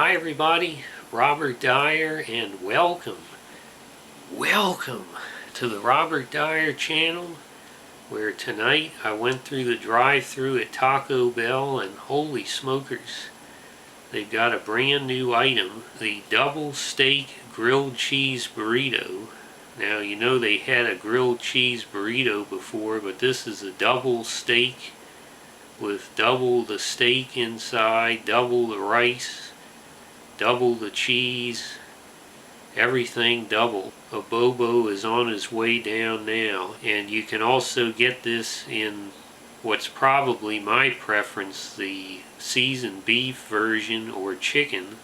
Hi everybody, Robert Dyer, and welcome to the Robert Dyer channel, where tonight I went through the drive-thru at Taco Bell, and holy smokers, they've got a brand new item, the double steak grilled cheese burrito. Now you know they had a grilled cheese burrito before, but this is a double steak with double the steak inside, double the rice, double the cheese, everything double. A Bobo is on his way down now, and you can also get this in what's probably my preference, the seasoned beef version or chicken.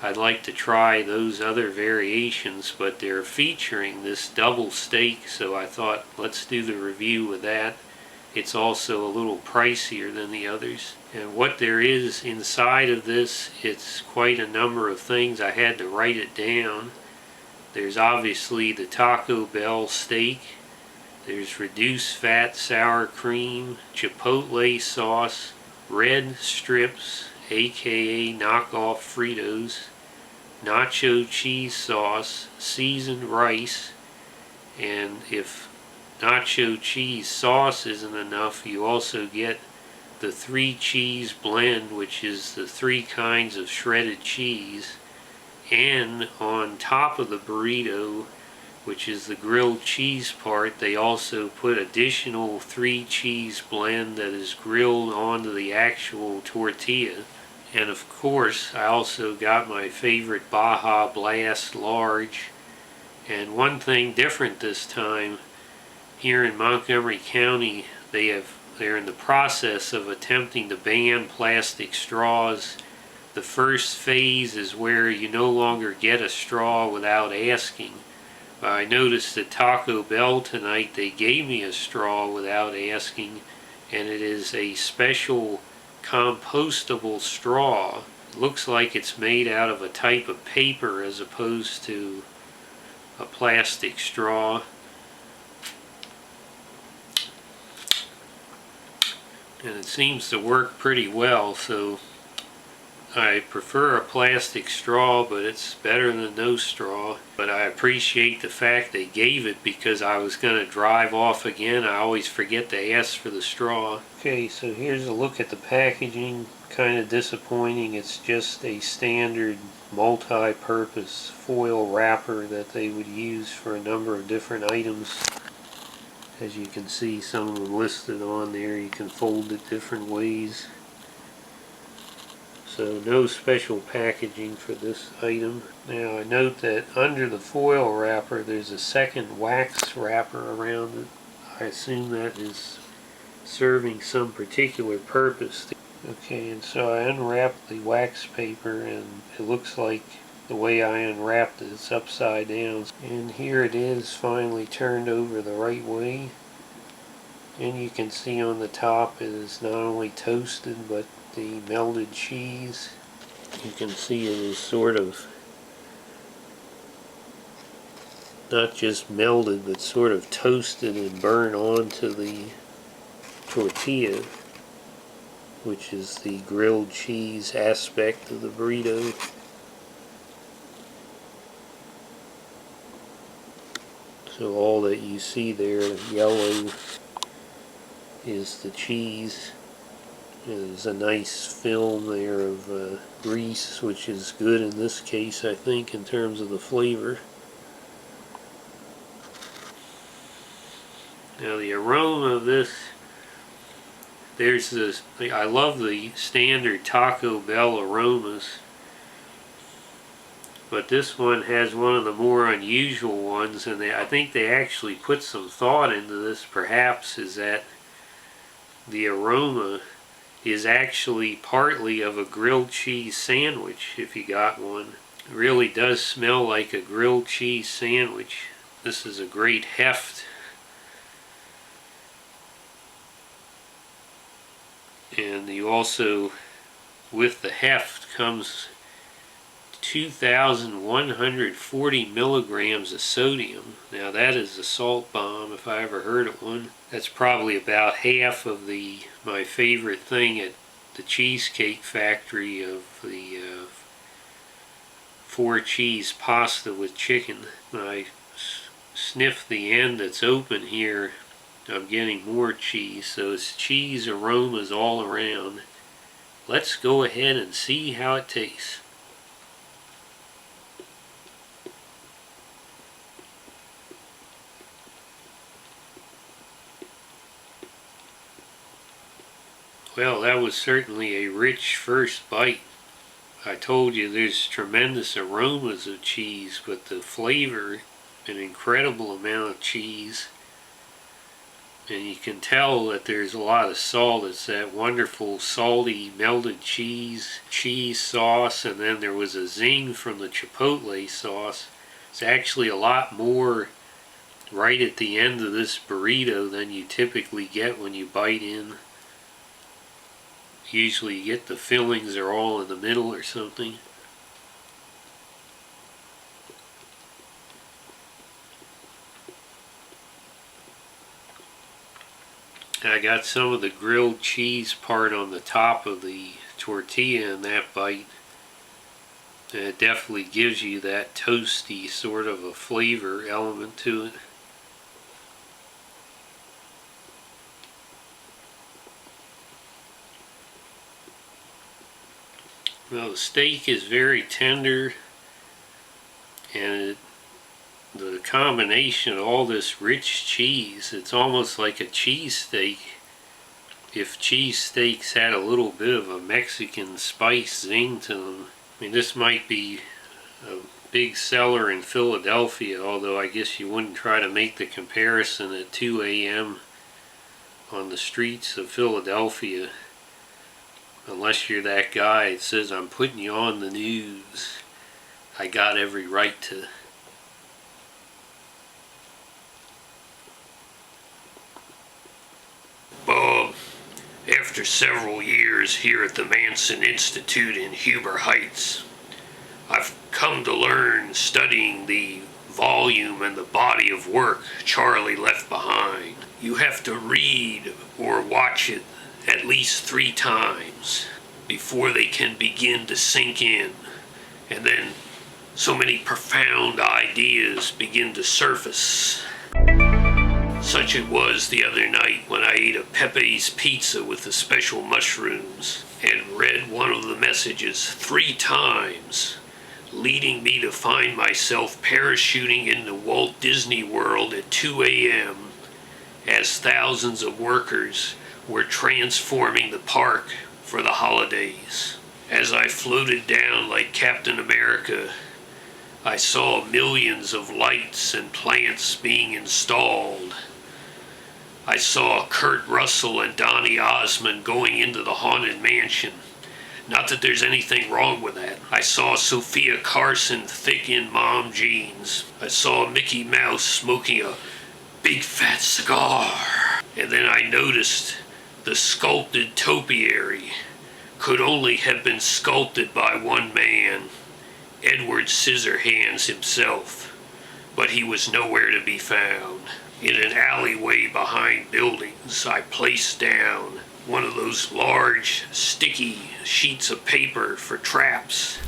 I'd like to try those other variations, but they're featuring this double steak, so I thought let's do the review with that. It's also a little pricier than the others. And what there is inside of this, it's quite a number of things. I had to write it down. There's obviously the Taco Bell steak. There's reduced fat sour cream, chipotle sauce, red strips, aka knockoff Fritos, nacho cheese sauce, seasoned rice, and if nacho cheese sauce isn't enough, you also get the 3 cheese blend, which is the 3 kinds of shredded cheese, and on top of the burrito, which is the grilled cheese part, they also put additional 3 cheese blend that is grilled onto the actual tortilla. And of course I also got my favorite Baja Blast large. And one thing different this time, here in Montgomery County, they're in the process of attempting to ban plastic straws. The first phase is where you no longer get a straw without asking. I noticed at Taco Bell tonight they gave me a straw without asking, and it is a special compostable straw. It looks like it's made out of a type of paper as opposed to a plastic straw. And it seems to work pretty well, so I prefer a plastic straw, but it's better than no straw. But I appreciate the fact they gave it, because I was going to drive off again. I always forget to ask for the straw. Okay, so here's a look at the packaging. Kind of disappointing. It's just a standard multi-purpose foil wrapper that they would use for a number of different items. As you can see, some of them listed on there. You can fold it different ways. So no special packaging for this item. Now I note that under the foil wrapper there's a second wax wrapper around it. I assume that is serving some particular purpose. Okay, and so I unwrapped the wax paper, and it looks like the way I unwrapped it, it's upside down. And here it is, finally turned over the right way. And you can see on the top it is not only toasted, but the melted cheese. You can see it is sort of not just melted, but sort of toasted and burned onto the tortilla, which is the grilled cheese aspect of the burrito. So all that you see there, yellow, is the cheese. There's a nice film there of grease, which is good in this case, I think, in terms of the flavor. Now the aroma of this, there's this, I love the standard Taco Bell aromas, but this one has one of the more unusual ones, and I think they actually put some thought into this. Perhaps is that the aroma is actually partly of a grilled cheese sandwich, if you got one. It really does smell like a grilled cheese sandwich. This is a great heft. And you also, with the heft, comes 2,140 milligrams of sodium. Now that is a salt bomb if I ever heard of one. That's probably about half of my favorite thing at the Cheesecake Factory of the 4-cheese pasta with chicken. I sniff the end that's open here. I'm getting more cheese, so it's cheese aromas all around. Let's go ahead and see how it tastes. Well, that was certainly a rich first bite. I told you there's tremendous aromas of cheese, but the flavor, an incredible amount of cheese. And you can tell that there's a lot of salt. It's that wonderful salty melted cheese sauce, and then there was a zing from the chipotle sauce. It's actually a lot more right at the end of this burrito than you typically get when you bite in. Usually you get the fillings are all in the middle or something. I got some of the grilled cheese part on the top of the tortilla in that bite. And it definitely gives you that toasty sort of a flavor element to it. Well, the steak is very tender, and the combination of all this rich cheese, it's almost like a cheesesteak. If cheesesteaks had a little bit of a Mexican spice zing to them. I mean, this might be a big seller in Philadelphia, although I guess you wouldn't try to make the comparison at 2 a.m. on the streets of Philadelphia. Unless you're that guy that says, I'm putting you on the news. I got every right to. Bob, after several years here at the Manson Institute in Huber Heights, I've come to learn, studying the volume and the body of work Charlie left behind. You have to read or watch it at least 3 times before they can begin to sink in, and then so many profound ideas begin to surface. Such it was the other night when I ate a Pepe's pizza with the special mushrooms and read one of the messages 3 times, leading me to find myself parachuting into Walt Disney World at 2 a.m. as thousands of workers were transforming the park for the holidays. As I floated down like Captain America, I saw millions of lights and plants being installed. I saw Kurt Russell and Donny Osmond going into the Haunted Mansion. Not that there's anything wrong with that. I saw Sophia Carson thick in mom jeans. I saw Mickey Mouse smoking a big fat cigar. And then I noticed the sculpted topiary could only have been sculpted by one man, Edward Scissorhands himself, but he was nowhere to be found. In an alleyway behind buildings, I placed down one of those large, sticky sheets of paper for traps.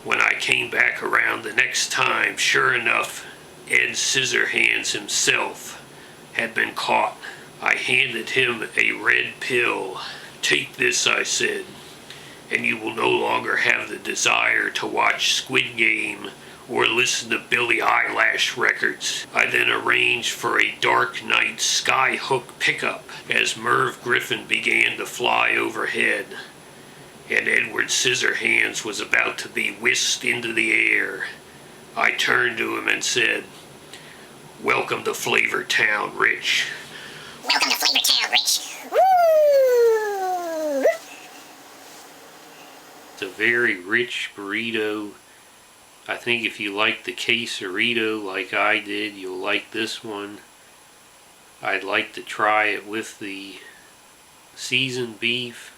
When I came back around the next time, sure enough, Ed Scissorhands himself had been caught. I handed him a red pill. Take this, I said, and you will no longer have the desire to watch Squid Game or listen to Billie Eilish records. I then arranged for a dark night skyhook pickup as Merv Griffin began to fly overhead, and Edward Scissorhands was about to be whisked into the air. I turned to him and said, "Welcome to Flavor Town, Rich." Welcome to Flavor Town, Rich. Woo! It's a very rich burrito. I think if you like the quesarito like I did, you'll like this one. I'd like to try it with the seasoned beef.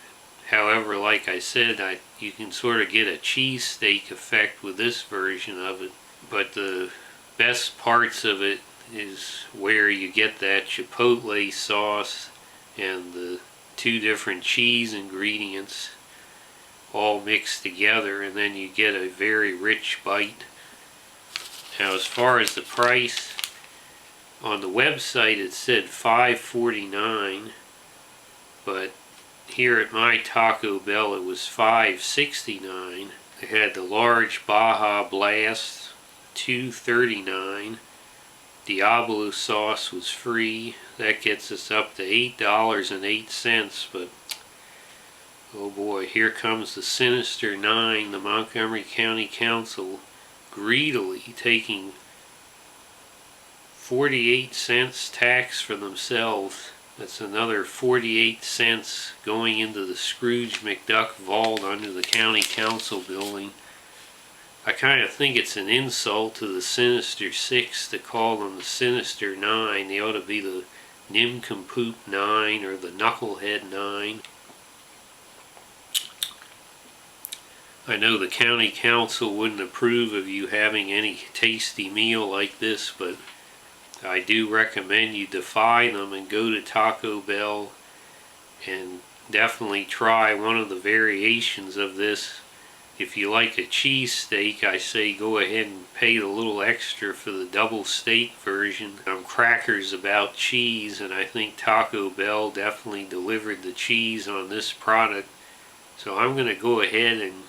However, like I said, you can sort of get a cheesesteak effect with this version of it. But the best parts of it is where you get that chipotle sauce and the 2 different cheese ingredients. all mixed together, and then you get a very rich bite. Now, as far as the price, on the website it said $5.49, but here at my Taco Bell it was $5.69. They had the large Baja Blast, $2.39. Diablo sauce was free. That gets us up to $8.08, but oh boy, here comes the Sinister Nine, the Montgomery County Council, greedily taking 48 cents tax for themselves. That's another 48 cents going into the Scrooge McDuck vault under the county council building. I kind of think it's an insult to the Sinister Six to call them the Sinister Nine. They ought to be the Nincompoop Nine or the Knucklehead Nine. I know the county council wouldn't approve of you having any tasty meal like this, but I do recommend you defy them and go to Taco Bell and definitely try one of the variations of this. If you like a cheesesteak, I say go ahead and pay a little extra for the double steak version. I'm crackers about cheese, and I think Taco Bell definitely delivered the cheese on this product. So I'm going to go ahead and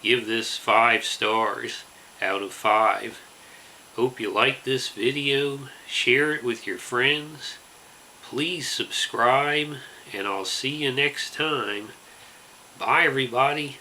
give this 5 stars out of 5. Hope you like this video. Share it with your friends. Please subscribe, and I'll see you next time. Bye, everybody.